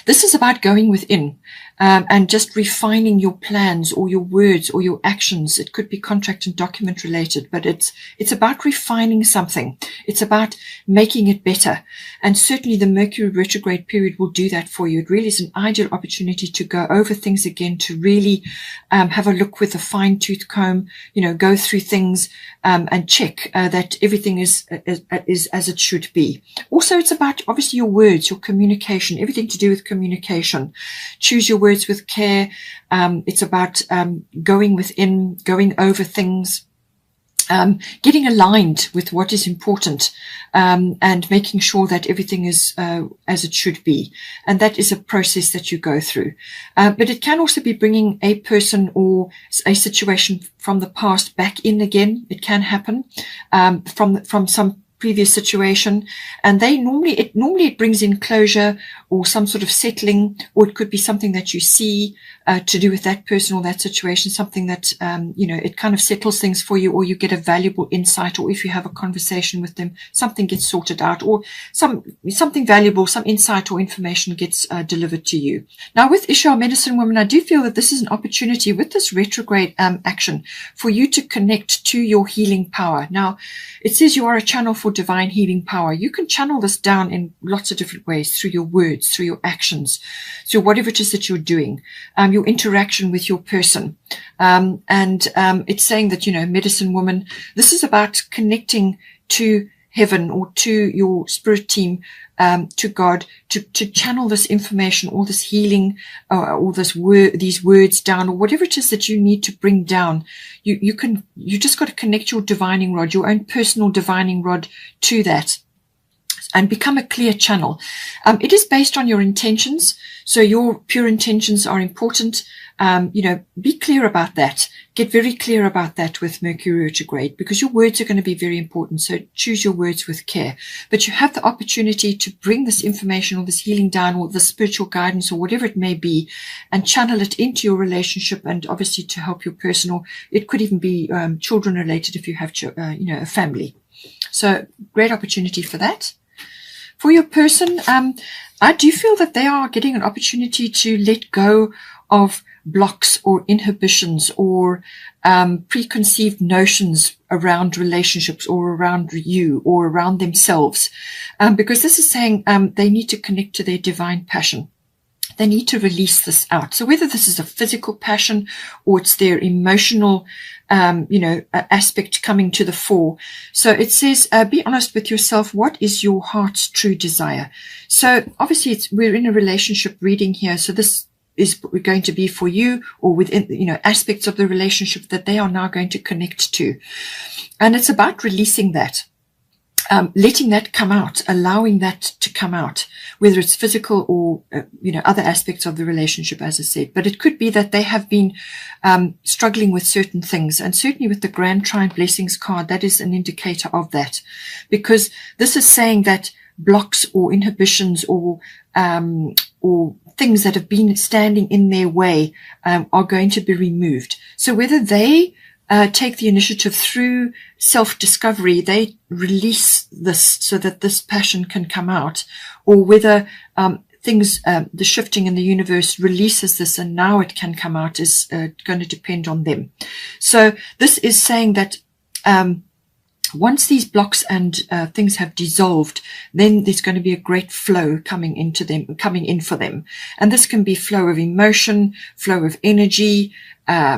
This is about going within and just refining your plans or your words or your actions. It could be contract and document related, but it's about refining something. It's about making it better. And certainly the Mercury retrograde period will do that for you. It really is an ideal opportunity to go over things again, to really have a look with a fine-tooth comb, go through things and check that everything is as it should be. Also, it's about obviously your words, your communication, everything to do with communication. Choose your words with care. It's about going within, going over things, getting aligned with what is important, and making sure that everything is as it should be. And that is a process that you go through. But it can also be bringing a person or a situation from the past back in again. It can happen from some previous situation, and normally it brings in closure or some sort of settling, or it could be something that you see to do with that person or that situation, something that it kind of settles things for you, or you get a valuable insight, or if you have a conversation with them, something gets sorted out, or something valuable, some insight or information gets delivered to you. Now, with Ishtar Medicine Woman, I do feel that this is an opportunity with this retrograde action for you to connect to your healing power. Now, it says you are a channel for divine healing power. You can channel this down in lots of different ways, through your words, through your actions, through whatever it is that you're doing, your interaction with your person. And it's saying that, Medicine Woman, this is about connecting to heaven or to your spirit team, to God, to channel this information, all this healing, all these words down, or whatever it is that you need to bring down. You just got to connect your divining rod, your own personal divining rod, to that, and become a clear channel. It is based on your intentions. So your pure intentions are important. Be clear about that. Get very clear about that with Mercury retrograde, because your words are going to be very important. So choose your words with care. But you have the opportunity to bring this information or this healing down, or the spiritual guidance, or whatever it may be, and channel it into your relationship, and obviously to help your personal. It could even be children related if you have a family. So great opportunity for that. For your person, I do feel that they are getting an opportunity to let go of blocks or inhibitions or preconceived notions around relationships, or around you, or around themselves, because this is saying they need to connect to their divine passion. They need to release this out. So whether this is a physical passion or it's their emotional aspect coming to the fore. So it says, be honest with yourself. What is your heart's true desire? So obviously we're in a relationship reading here. So this is going to be for you, or within, aspects of the relationship that they are now going to connect to. And it's about releasing that. Letting that come out, allowing that to come out, whether it's physical or, other aspects of the relationship, as I said. But it could be that they have been struggling with certain things. And certainly with the Grand Trine Blessings card, that is an indicator of that. Because this is saying that blocks or inhibitions or things that have been standing in their way are going to be removed. So whether they take the initiative through self-discovery, they release this so that this passion can come out, or whether the shifting in the universe releases this and now it can come out, is going to depend on them. So this is saying that once these blocks and things have dissolved, then there's going to be a great flow coming in for them. And this can be flow of emotion, flow of energy,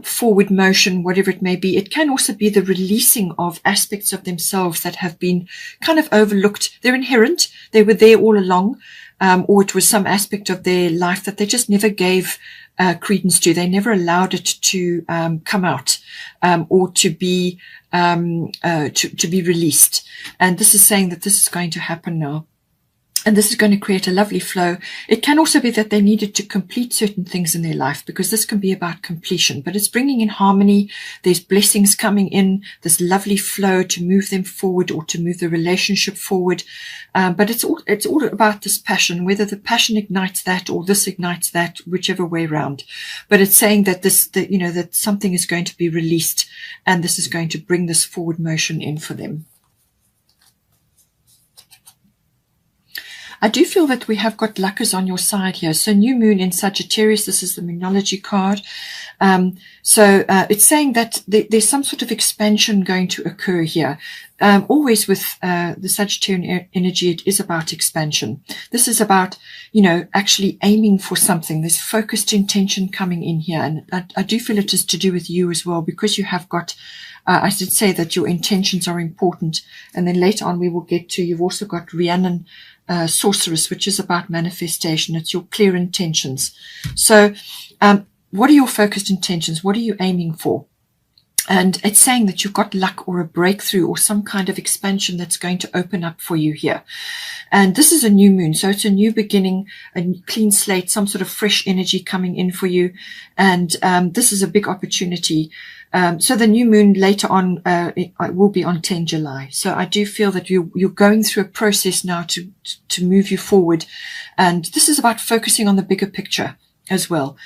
forward motion, whatever it may be. It can also be the releasing of aspects of themselves that have been kind of overlooked. They're inherent. They were there all along. Or it was some aspect of their life that they just never gave credence to. They never allowed it to come out, or to be released. And this is saying that this is going to happen now. And this is going to create a lovely flow. It can also be that they needed to complete certain things in their life, because this can be about completion, but it's bringing in harmony. There's blessings coming in, this lovely flow to move them forward, or to move the relationship forward. But it's all about this passion, whether the passion ignites that or this ignites that, whichever way around. But it's saying that that something is going to be released, and this is going to bring this forward motion in for them. I do feel that we have got luck is on your side here. So new moon in Sagittarius, this is the Moonology card. It's saying that there's some sort of expansion going to occur here. Always with the Sagittarian energy, it is about expansion. This is about, actually aiming for something. There's focused intention coming in here. And I do feel it is to do with you as well, because you have got, I should say that your intentions are important. And then later on we will get to, you've also got Rhiannon Sorceress, which is about manifestation. It's your clear intentions. So what are your focused intentions? What are you aiming for? And it's saying that you've got luck or a breakthrough or some kind of expansion that's going to open up for you here. And this is a new moon. So it's a new beginning, a clean slate, some sort of fresh energy coming in for you. And this is a big opportunity. So the new moon later on it will be on 10 July. So I do feel that you're going through a process now to move you forward. And this is about focusing on the bigger picture as well.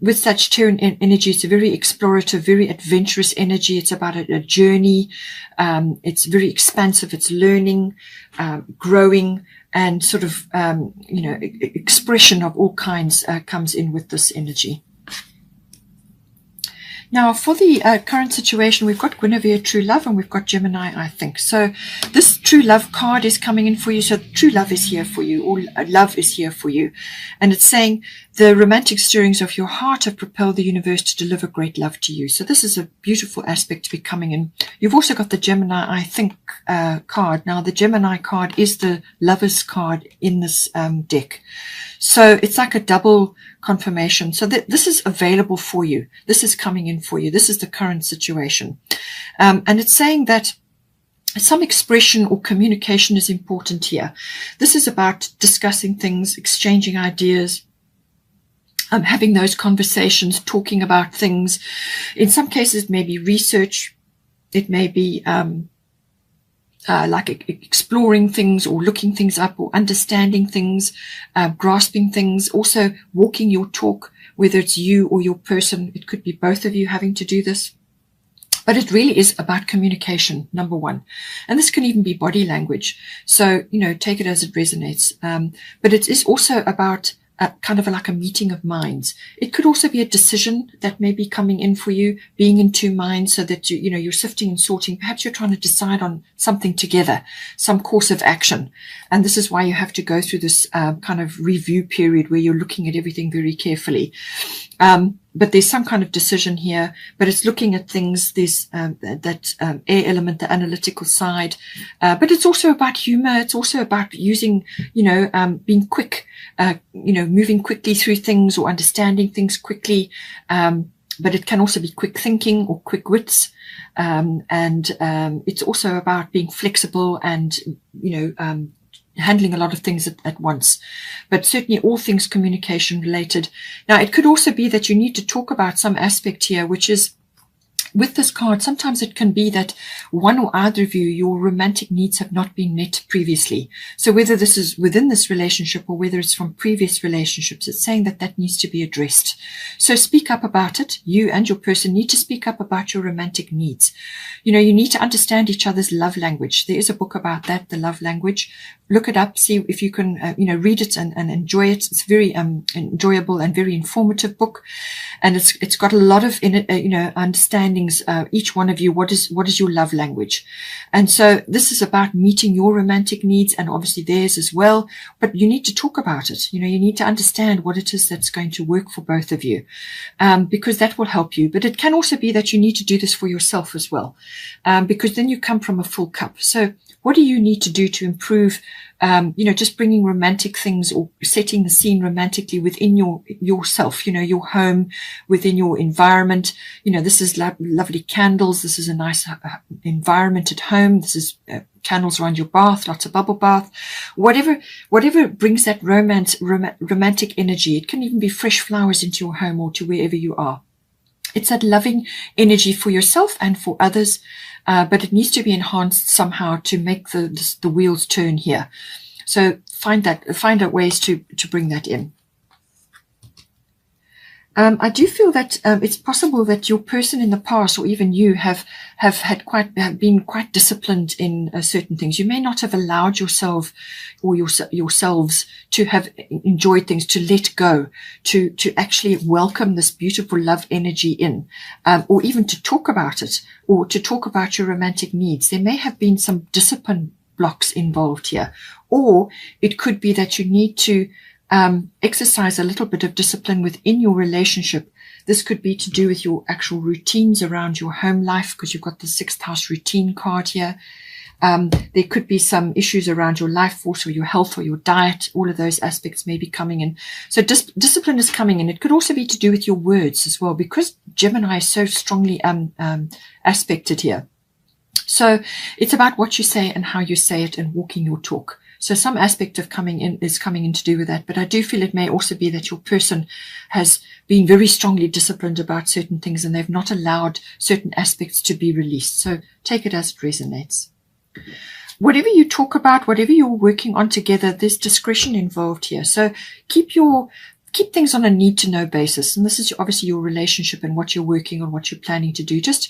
With Sagittarian energy, it's a very explorative, very adventurous energy. It's about a journey. It's very expansive. It's learning, growing, and sort of, expression of all kinds comes in with this energy. Now, for the current situation, we've got Guinevere, True Love, and we've got Gemini, I think. So this True Love card is coming in for you. So True Love is here for you, or love is here for you. And it's saying the romantic stirrings of your heart have propelled the universe to deliver great love to you. So this is a beautiful aspect to be coming in. You've also got the Gemini, I think, card. Now, the Gemini card is the Lover's card in this deck. So it's like a double confirmation. So that this is available for you. This is coming in for you. This is the current situation. And it's saying that some expression or communication is important here. This is about discussing things, exchanging ideas, having those conversations, talking about things. In some cases, it may be research. It may be like exploring things or looking things up or understanding things, grasping things, also walking your talk, whether it's you or your person. It could be both of you having to do this. But it really is about communication, number one. And this can even be body language. So, take it as it resonates. But it is also about kind of like a meeting of minds. It could also be a decision that may be coming in for you, being in two minds, so that you're sifting and sorting. Perhaps you're trying to decide on something together, some course of action. And this is why you have to go through this kind of review period where you're looking at everything very carefully. But there's some kind of decision here, but it's looking at things, there's that air element, the analytical side. But it's also about humor. It's also about using, being quick, moving quickly through things or understanding things quickly. But it can also be quick thinking or quick wits. And it's also about being flexible and, handling a lot of things at once, but certainly all things communication related. Now, it could also be that you need to talk about some aspect here, which is with this card, sometimes it can be that one or either of you, your romantic needs have not been met previously. So whether this is within this relationship or whether it's from previous relationships, it's saying that that needs to be addressed. So speak up about it. You and your person need to speak up about your romantic needs. You need to understand each other's love language. There is a book about that, the love language. Look it up, see if you can, read it and enjoy it. It's very enjoyable and very informative book. And it's got a lot of, understandings, each one of you, what is your love language? And so this is about meeting your romantic needs and obviously theirs as well. But you need to talk about it. You need to understand what it is that's going to work for both of you, because that will help you. But it can also be that you need to do this for yourself as well, because then you come from a full cup. So what do you need to do to improve, just bringing romantic things or setting the scene romantically within yourself, your home, within your environment. This is lovely candles. This is a nice environment at home. This is candles around your bath, lots of bubble bath, whatever brings that romantic energy. It can even be fresh flowers into your home or to wherever you are. It's that loving energy for yourself and for others, but it needs to be enhanced somehow to make the wheels turn here. So find out ways to bring that in. I do feel that it's possible that your person in the past, or even you, have been quite disciplined in certain things. You may not have allowed yourself or yourselves to have enjoyed things, to let go, to actually welcome this beautiful love energy in, or even to talk about it, or to talk about your romantic needs. There may have been some discipline blocks involved here, or it could be that you need to exercise a little bit of discipline within your relationship. This could be to do with your actual routines around your home life, because you've got the 6th house routine card here. There could be some issues around your life force or your health or your diet. All of those aspects may be coming in. So discipline is coming in. It could also be to do with your words as well, because Gemini is so strongly aspected here. So it's about what you say and how you say it and walking your talk. So some aspect of coming in to do with that. But I do feel it may also be that your person has been very strongly disciplined about certain things and they've not allowed certain aspects to be released. So take it as it resonates. Whatever you talk about, whatever you're working on together, there's discretion involved here. So keep things on a need-to-know basis. And this is obviously your relationship and what you're working on, what you're planning to do. Just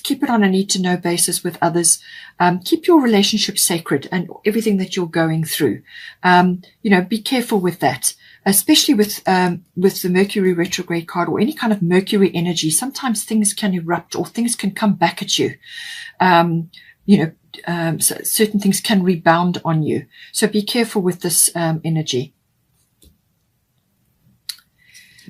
keep it on a need-to-know basis with others. Keep your relationship sacred and everything that you're going through. Be careful with that, especially with the Mercury retrograde card or any kind of Mercury energy. Sometimes things can erupt or things can come back at you. So certain things can rebound on you. So be careful with this energy.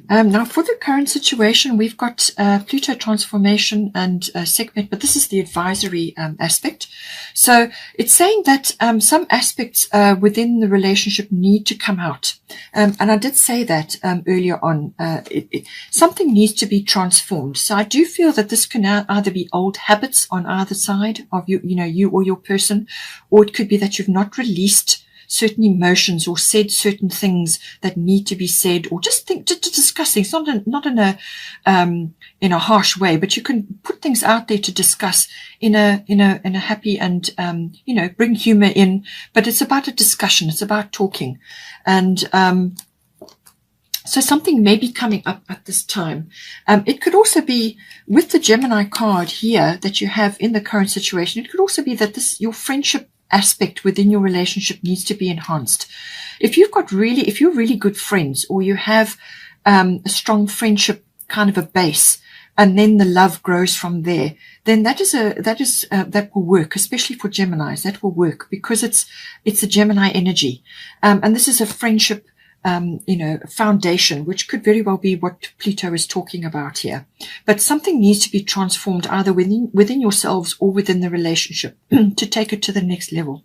Now, for the current situation, we've got Pluto transformation and segment, but this is the advisory aspect. So it's saying that some aspects within the relationship need to come out. And I did say that earlier on. Something needs to be transformed. So I do feel that this can either be old habits on either side of you or your person, or it could be that you've not released certain emotions or said certain things that need to be said, or just to discuss things, not in a harsh way, but you can put things out there to discuss in a happy and bring humor in. But it's about a discussion. It's about talking, and so something may be coming up at this time. It could also be with the Gemini card here that you have in the current situation. It could also be that your friendship aspect within your relationship needs to be enhanced. If you're really good friends, or you have a strong friendship kind of a base, and then the love grows from there, then that will work, especially for Geminis. That will work because it's a Gemini energy, and this is a friendship foundation, which could very well be what Pluto is talking about here. But something needs to be transformed either within yourselves or within the relationship to take it to the next level.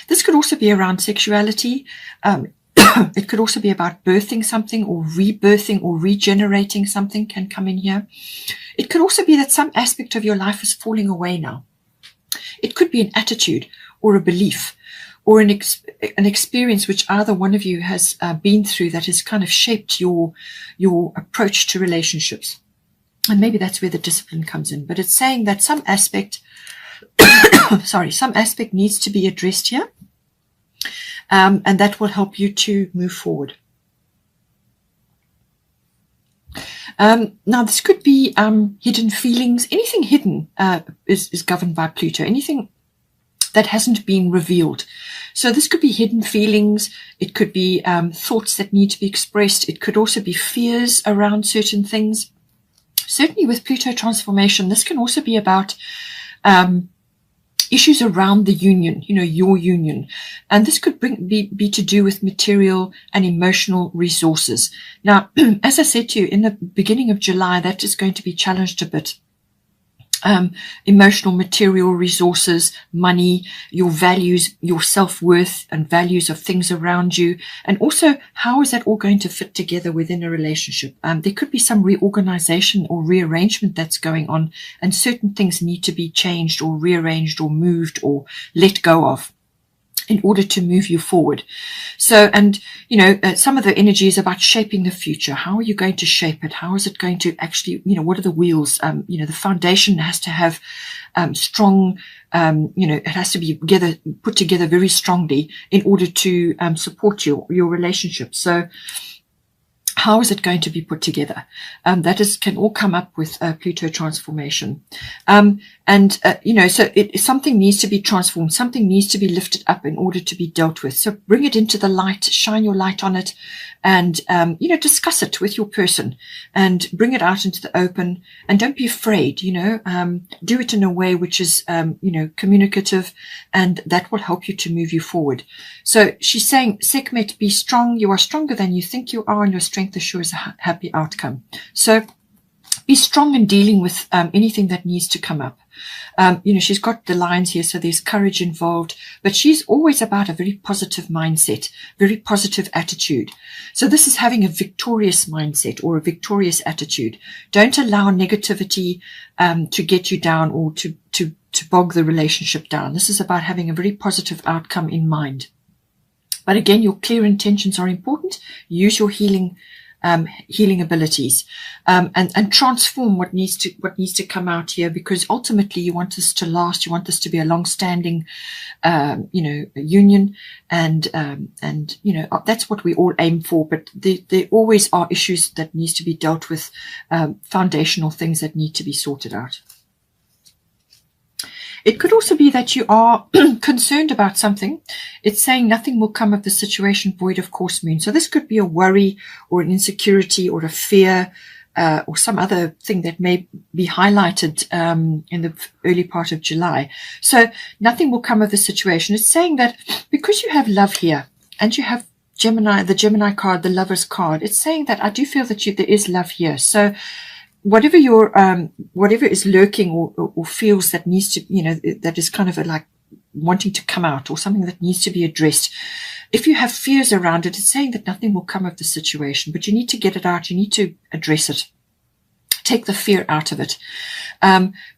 This could also be around sexuality. It could also be about birthing something, or rebirthing or regenerating something can come in here. It could also be that some aspect of your life is falling away now. It could be an attitude or a belief, or an experience which either one of you has been through that has kind of shaped your approach to relationships. And maybe that's where the discipline comes in. But it's saying that some aspect, some aspect needs to be addressed here. And that will help you to move forward. Now, this could be hidden feelings. Anything hidden is governed by Pluto. Anything that hasn't been revealed. So this could be hidden feelings. It could be thoughts that need to be expressed. It could also be fears around certain things. Certainly with Pluto transformation, this can also be about issues around the union, your union. And this could be to do with material and emotional resources. Now, as I said to you, in the beginning of July, that is going to be challenged a bit. Emotional, material resources, money, your values, your self-worth and values of things around you. And also, how is that all going to fit together within a relationship? There could be some reorganization or rearrangement that's going on, and certain things need to be changed or rearranged or moved or let go of in order to move you forward. So, and, some of the energy is about shaping the future. How are you going to shape it? How is it going to actually, what are the wheels? The foundation has to have strong, it has to be put together very strongly in order to support your relationship. So How is it going to be put together? Can all come up with Pluto transformation. So something needs to be transformed. Something needs to be lifted up in order to be dealt with. So bring it into the light, shine your light on it, and, discuss it with your person and bring it out into the open. And don't be afraid, do it in a way which is, communicative, and that will help you to move you forward. So she's saying, Sekhmet, be strong. You are stronger than you think you are, and your strength assures a happy outcome. So be strong in dealing with anything that needs to come up. She's got the lines here, so there's courage involved, but she's always about a very positive mindset, very positive attitude. So this is having a victorious mindset or a victorious attitude. Don't allow negativity to get you down or to bog the relationship down. This is about having a very positive outcome in mind. But again, your clear intentions are important. Use your healing abilities, and transform what needs to come out here, because ultimately you want this to last. You want this to be a long-standing, union, and that's what we all aim for. But there always are issues that needs to be dealt with, foundational things that need to be sorted out. It could also be that you are concerned about something. It's saying nothing will come of the situation void of course moon. So this could be a worry or an insecurity or a fear, or some other thing that may be highlighted in the early part of July. So nothing will come of the situation. It's saying that because you have love here and you have Gemini, the Gemini card, the Lover's card, it's saying that I do feel that there is love here. So whatever is lurking or feels that needs to, that is kind of like wanting to come out, or something that needs to be addressed. If you have fears around it, it's saying that nothing will come of the situation, but you need to get it out. You need to address it. Take the fear out of it.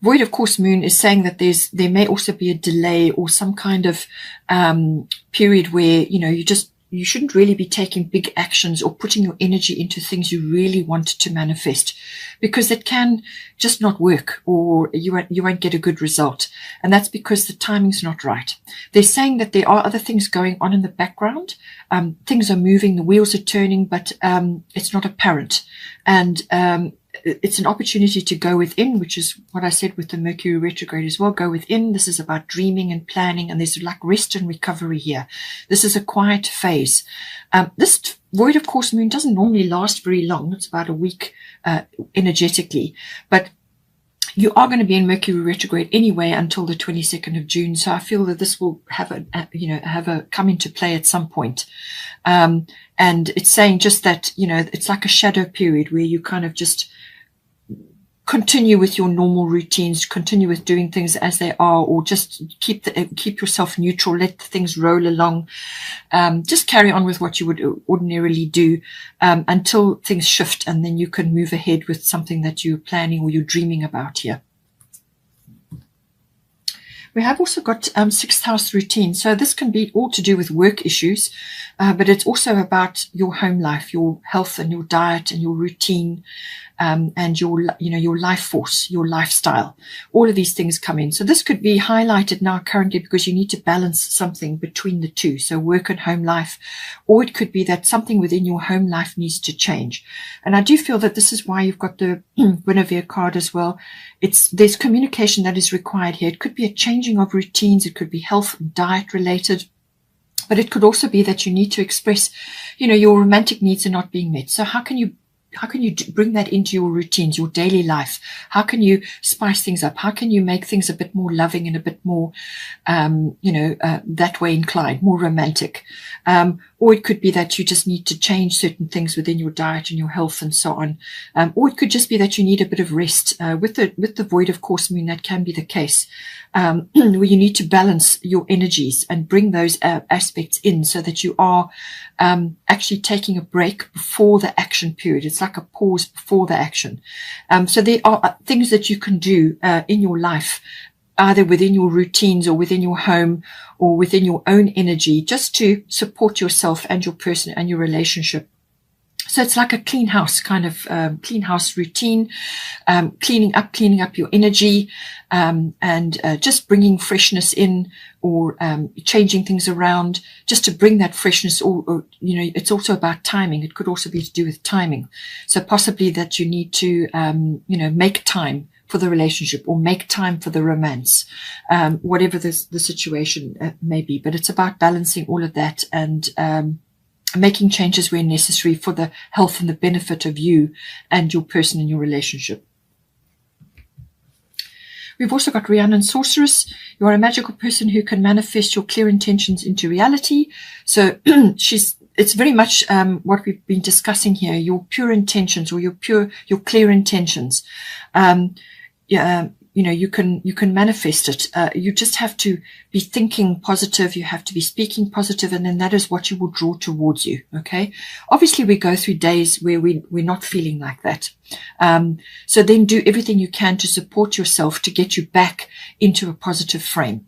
Void of course moon is saying that there may also be a delay or some kind of period where, you shouldn't really be taking big actions or putting your energy into things you really want to manifest, because it can just not work, or you won't get a good result. And that's because the timing's not right. They're saying that there are other things going on in the background. Things are moving, the wheels are turning, but it's not apparent. And it's an opportunity to go within, which is what I said with the Mercury retrograde as well. Go within. This is about dreaming and planning, and there's like rest and recovery here. This is a quiet phase. This void of course moon doesn't normally last very long. It's about a week energetically, but you are going to be in Mercury retrograde anyway until the 22nd of June. So I feel that this will have a come into play at some point. And it's saying just that, it's like a shadow period where you kind of just continue with your normal routines, continue with doing things as they are, or just keep yourself neutral, let things roll along. Just carry on with what you would ordinarily do, until things shift, and then you can move ahead with something that you're planning or you're dreaming about here. We have also got sixth house routine. So this can be all to do with work issues, but it's also about your home life, your health and your diet and your routine, and your life force, your lifestyle. All of these things come in. So this could be highlighted now currently because you need to balance something between the two. So work and home life, or it could be that something within your home life needs to change. And I do feel that this is why you've got the Guinevere card as well. There's communication that is required here. It could be a changing of routines. It could be health and diet related. But it could also be that you need to express, your romantic needs are not being met. So how can you bring that into your routines, your daily life? How can you spice things up? How can you make things a bit more loving and a bit more, that way inclined, more romantic? Or it could be that you just need to change certain things within your diet and your health and so on. Or it could just be that you need a bit of rest. With the void of course moon, that can be the case. Where you need to balance your energies and bring those aspects in so that you are actually taking a break before the action period. It's like a pause before the action. So there are things that you can do in your life, either within your routines or within your home or within your own energy, just to support yourself and your person and your relationship, So it's like a clean house kind of clean house routine, cleaning up your energy, and just bringing freshness in, or changing things around just to bring that freshness. Or it's also about timing. It could also be to do with timing. So possibly that you need to make time for the relationship, or make time for the romance, whatever the situation may be. But it's about balancing all of that, and making changes where necessary for the health and the benefit of you and your person in your relationship. We've also got Rhiannon Sorceress. You are a magical person who can manifest your clear intentions into reality. So it's very much what we've been discussing here, your pure intentions, or your clear intentions. You can manifest it. You just have to be thinking positive. You have to be speaking positive, and then that is what you will draw towards you. Okay. Obviously, we go through days where we're not feeling like that. So then do everything you can to support yourself to get you back into a positive frame.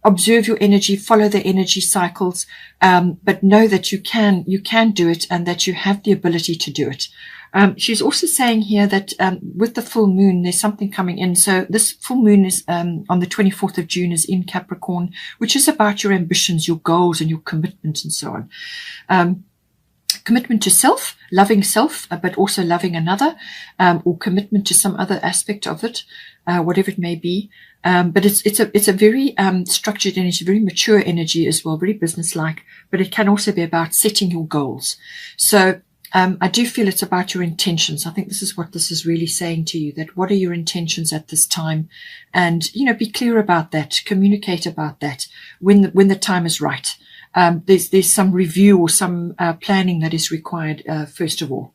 Observe your energy, follow the energy cycles, but know that you can do it, and that you have the ability to do it. She's also saying here that with the full moon, there's something coming in. So this full moon is on the 24th of June, is in Capricorn, which is about your ambitions, your goals, and your commitment, and so on. Commitment to self, loving self, but also loving another, or commitment to some other aspect of it, whatever it may be. But it's a very structured energy, very mature energy as well, very businesslike. But it can also be about setting your goals. So I do feel it's about your intentions. I think this is what this is really saying to you, that what are your intentions at this time? And, be clear about that, communicate about that when the time is right. There's some review or some planning that is required, first of all.